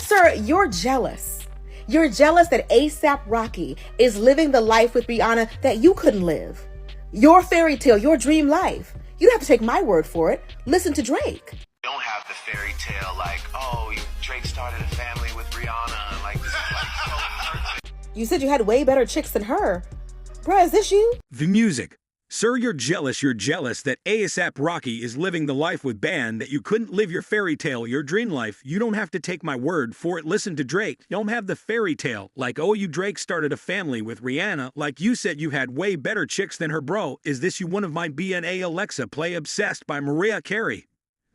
Sir, you're jealous. You're jealous that ASAP Rocky is living the life with Rihanna that you couldn't live. Your fairy tale, your dream life. You don't have to take my word for it. Listen to Drake. You don't have the fairy tale like, oh, Drake started a family with Rihanna. Like, this is like so perfect. You said you had way better chicks than her. Bruh, is this you? The music. Sir, you're jealous that ASAP Rocky is living the life with band that you couldn't live your fairy tale, your dream life. You don't have to take my word for it. Listen to Drake. You don't have the fairy tale like, oh, Drake started a family with Rihanna. Like you said you had way better chicks than her, bro. Is this you one of my BNA Alexa play Obsessed by Mariah Carey?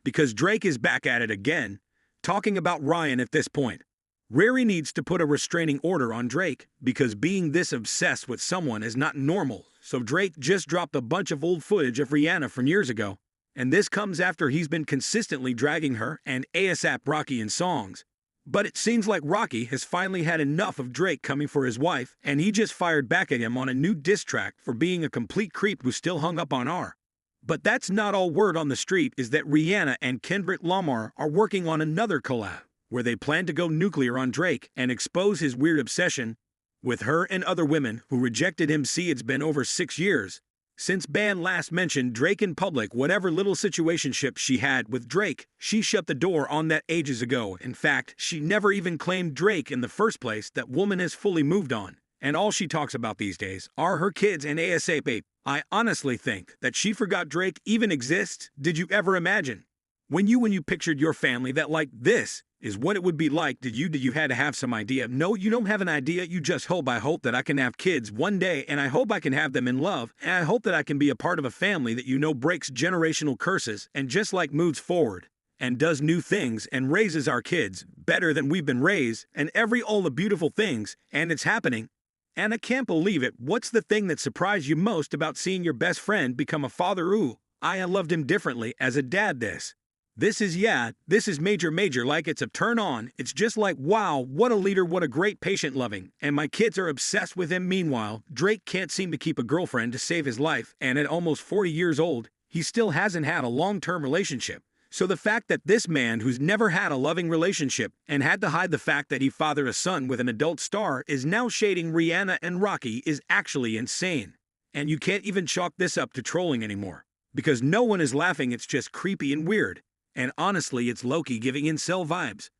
Because Drake is back at it again, talking about Ryan at this point. Riri needs to put a restraining order on Drake because being this obsessed with someone is not normal. So Drake just dropped a bunch of old footage of Rihanna from years ago. And this comes after he's been consistently dragging her and ASAP Rocky in songs. But it seems like Rocky has finally had enough of Drake coming for his wife, and he just fired back at him on a new diss track for being a complete creep who still hung up on R. But that's not all word on the street is that Rihanna and Kendrick Lamar are working on another collab, where they plan to go nuclear on Drake and expose his weird obsession with her and other women who rejected him. See, it's been over 6 years since band last mentioned Drake in public. Whatever little situationship she had with Drake, she shut the door on that ages ago. In fact, she never even claimed Drake in the first place. That woman has fully moved on, and all she talks about these days are her kids and ASAP. I honestly think that she forgot Drake even exists. Did you ever imagine when you pictured your family that like this is what it would be like? Did you had to have some idea? No, you don't have an idea. You just hope. I hope that I can have kids one day, and I hope I can have them in love, and I hope that I can be a part of a family that breaks generational curses and just like moves forward and does new things and raises our kids better than we've been raised and all the beautiful things, and it's happening. And I can't believe it. What's the thing that surprised you most about seeing your best friend become a father? Ooh, I loved him differently as a dad. This is major, like it's a turn on. It's just like, wow, what a leader, what a great patient loving, and my kids are obsessed with him. Meanwhile, Drake can't seem to keep a girlfriend to save his life, and at almost 40 years old, he still hasn't had a long-term relationship. So the fact that this man who's never had a loving relationship and had to hide the fact that he fathered a son with an adult star is now shading Rihanna and Rocky is actually insane. And you can't even chalk this up to trolling anymore, because no one is laughing. It's just creepy and weird. And honestly, it's low-key giving incel vibes.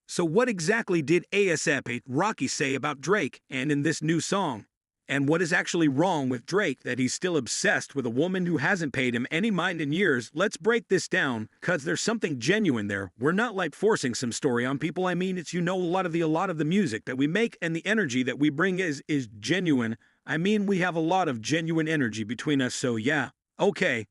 So what exactly did ASAP Rocky say about Drake and in this new song? And what is actually wrong with Drake that he's still obsessed with a woman who hasn't paid him any mind in years? Let's break this down, cause there's something genuine there. We're not like forcing some story on people. I mean, it's a lot of the music that we make and the energy that we bring is genuine. I mean, we have a lot of genuine energy between us, so yeah, okay.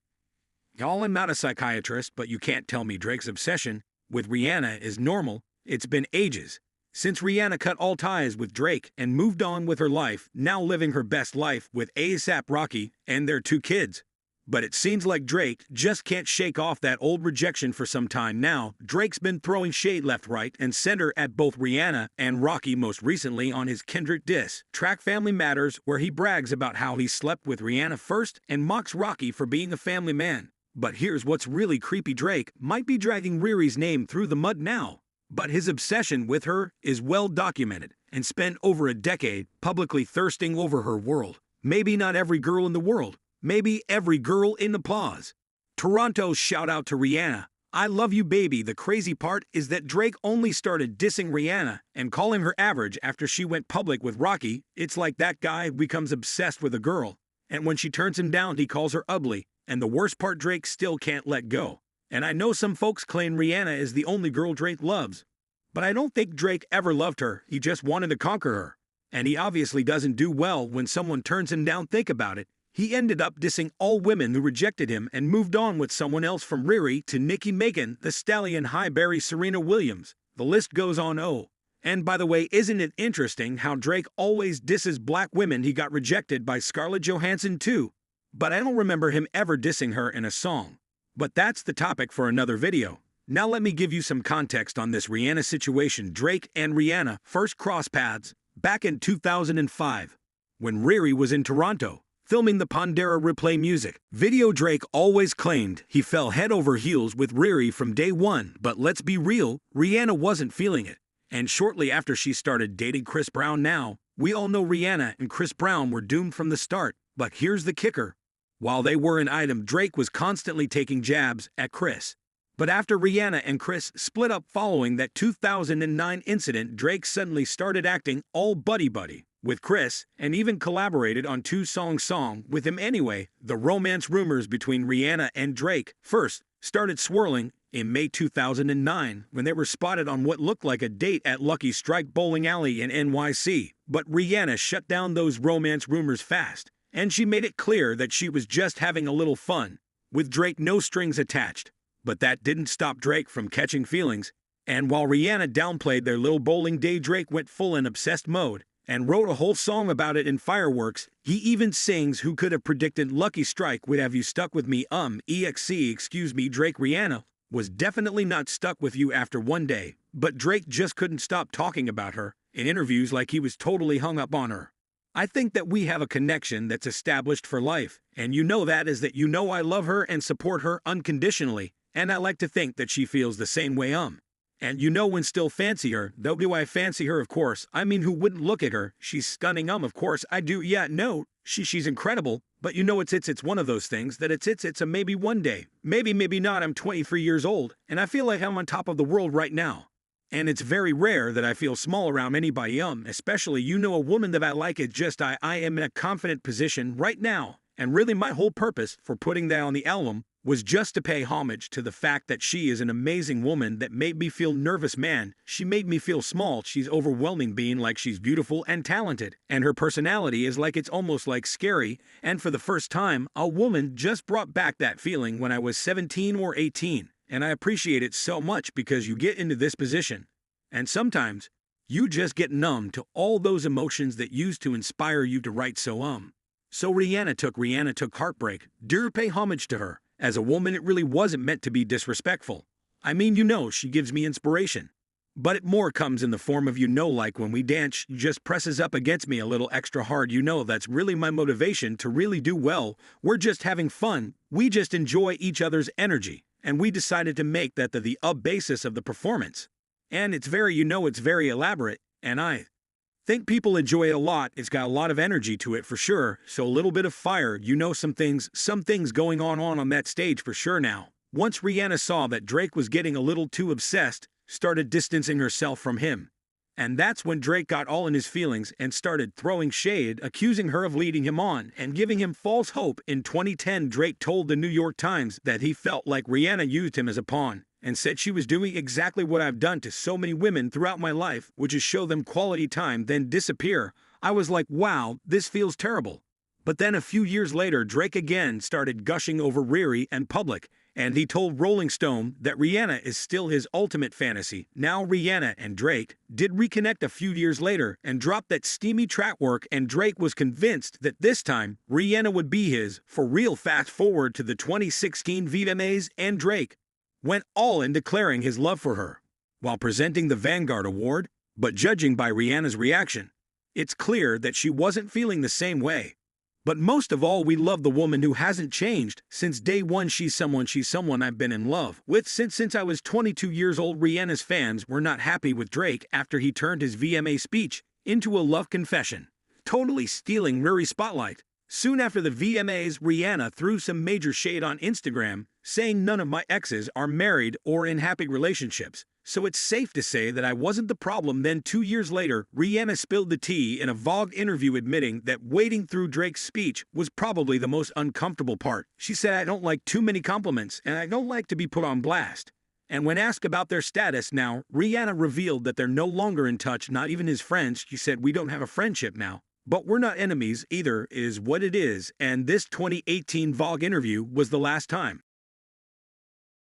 Y'all, I'm not a psychiatrist, but you can't tell me Drake's obsession with Rihanna is normal. It's been ages since Rihanna cut all ties with Drake and moved on with her life, now living her best life with ASAP Rocky and their 2 kids. But it seems like Drake just can't shake off that old rejection for some time now. Drake's been throwing shade left, right, and center at both Rihanna and Rocky, most recently on his Kendrick diss track Family Matters, where he brags about how he slept with Rihanna first and mocks Rocky for being a family man. But here's what's really creepy. Drake might be dragging Riri's name through the mud now, but his obsession with her is well documented and spent over a decade publicly thirsting over her world. Maybe not every girl in the world, maybe every girl in applause. Toronto's shout out to Rihanna. I love you, baby. The crazy part is that Drake only started dissing Rihanna and calling her average after she went public with Rocky. It's like that guy becomes obsessed with a girl, and when she turns him down, he calls her ugly. And the worst part, Drake still can't let go. And I know some folks claim Rihanna is the only girl Drake loves, but I don't think Drake ever loved her. He just wanted to conquer her. And he obviously doesn't do well when someone turns him down. Think about it. He ended up dissing all women who rejected him and moved on with someone else, from Riri to Nicki, Megan, Thee Stallion, Highberry, Serena Williams. The list goes on. Oh, and by the way, isn't it interesting how Drake always disses black women? He got rejected by Scarlett Johansson too, but I don't remember him ever dissing her in a song. But that's the topic for another video. Now let me give you some context on this Rihanna situation. Drake and Rihanna first crossed paths back in 2005, when Riri was in Toronto, filming the Pondera Replay music video. Drake always claimed he fell head over heels with Riri from day one, but let's be real, Rihanna wasn't feeling it. And shortly after she started dating Chris Brown now, we all know Rihanna and Chris Brown were doomed from the start. But here's the kicker. While they were an item, Drake was constantly taking jabs at Chris. But after Rihanna and Chris split up following that 2009 incident, Drake suddenly started acting all buddy-buddy with Chris and even collaborated on two songs with him anyway. The romance rumors between Rihanna and Drake first started swirling in May 2009 when they were spotted on what looked like a date at Lucky Strike Bowling Alley in NYC. But Rihanna shut down those romance rumors fast, and she made it clear that she was just having a little fun, with Drake no strings attached. But that didn't stop Drake from catching feelings, and while Rihanna downplayed their little bowling day, Drake went full in obsessed mode and wrote a whole song about it in Fireworks. He even sings "Who could have predicted Lucky Strike would have you stuck with me, excuse me." Drake: Rihanna was definitely not stuck with you after one day, but Drake just couldn't stop talking about her in interviews like he was totally hung up on her. I think that we have a connection that's established for life, and you know that is that you know I love her and support her unconditionally, and I like to think that she feels the same way. And you know when still fancy her, though. Do I fancy her? Of course. I mean, who wouldn't look at her? She's stunning. Of course I do. Yeah, no, she's incredible. But you know it's one of those things that it's a maybe one day. Maybe not. I'm 23 years old, and I feel like I'm on top of the world right now. And it's very rare that I feel small around anybody, especially, you know, a woman that I like. It just, I am in a confident position right now. And really my whole purpose for putting that on the album was just to pay homage to the fact that she is an amazing woman that made me feel nervous, man. She made me feel small. She's overwhelming, being like she's beautiful and talented. And her personality is like, it's almost like scary. And for the first time, a woman just brought back that feeling when I was 17 or 18. And I appreciate it so much because you get into this position, and sometimes you just get numb to all those emotions that used to inspire you to write. So Rihanna took heartbreak. Dare pay homage to her. As a woman, it really wasn't meant to be disrespectful. I mean, you know, she gives me inspiration. But it more comes in the form of, you know, like when we dance, she just presses up against me a little extra hard. You know, that's really my motivation to really do well. We're just having fun. We just enjoy each other's energy. And we decided to make that the basis of the performance. And it's very, you know, it's very elaborate, and I think people enjoy it a lot. It's got a lot of energy to it for sure, so a little bit of fire, you know, some things going on that stage for sure now. Once Rihanna saw that Drake was getting a little too obsessed, started distancing herself from him. And that's when Drake got all in his feelings and started throwing shade, accusing her of leading him on and giving him false hope. In 2010, Drake told the New York Times that he felt like Rihanna used him as a pawn and said she was doing exactly what I've done to so many women throughout my life, which is show them quality time, then disappear. I was like, wow, this feels terrible. But then a few years later, Drake again started gushing over Riri in public, and he told Rolling Stone that Rihanna is still his ultimate fantasy. Now Rihanna and Drake did reconnect a few years later and dropped that steamy track work, and Drake was convinced that this time Rihanna would be his for real. Fast forward to the 2016 VMAs, and Drake went all in declaring his love for her while presenting the Vanguard Award. But judging by Rihanna's reaction, it's clear that she wasn't feeling the same way. But most of all, we love the woman who hasn't changed since day one. She's someone I've been in love with since I was 22 years old. Rihanna's fans were not happy with Drake after he turned his VMA speech into a love confession, totally stealing Riri's spotlight. Soon after the VMAs, Rihanna threw some major shade on Instagram, saying none of my exes are married or in happy relationships, so it's safe to say that I wasn't the problem. Then 2 years later, Rihanna spilled the tea in a Vogue interview, admitting that wading through Drake's speech was probably the most uncomfortable part. She said, "I don't like too many compliments, and I don't like to be put on blast." And when asked about their status now, Rihanna revealed that they're no longer in touch, not even his friends. She said, "We don't have a friendship now, but we're not enemies either, is what it is." And this 2018 Vogue interview was the last time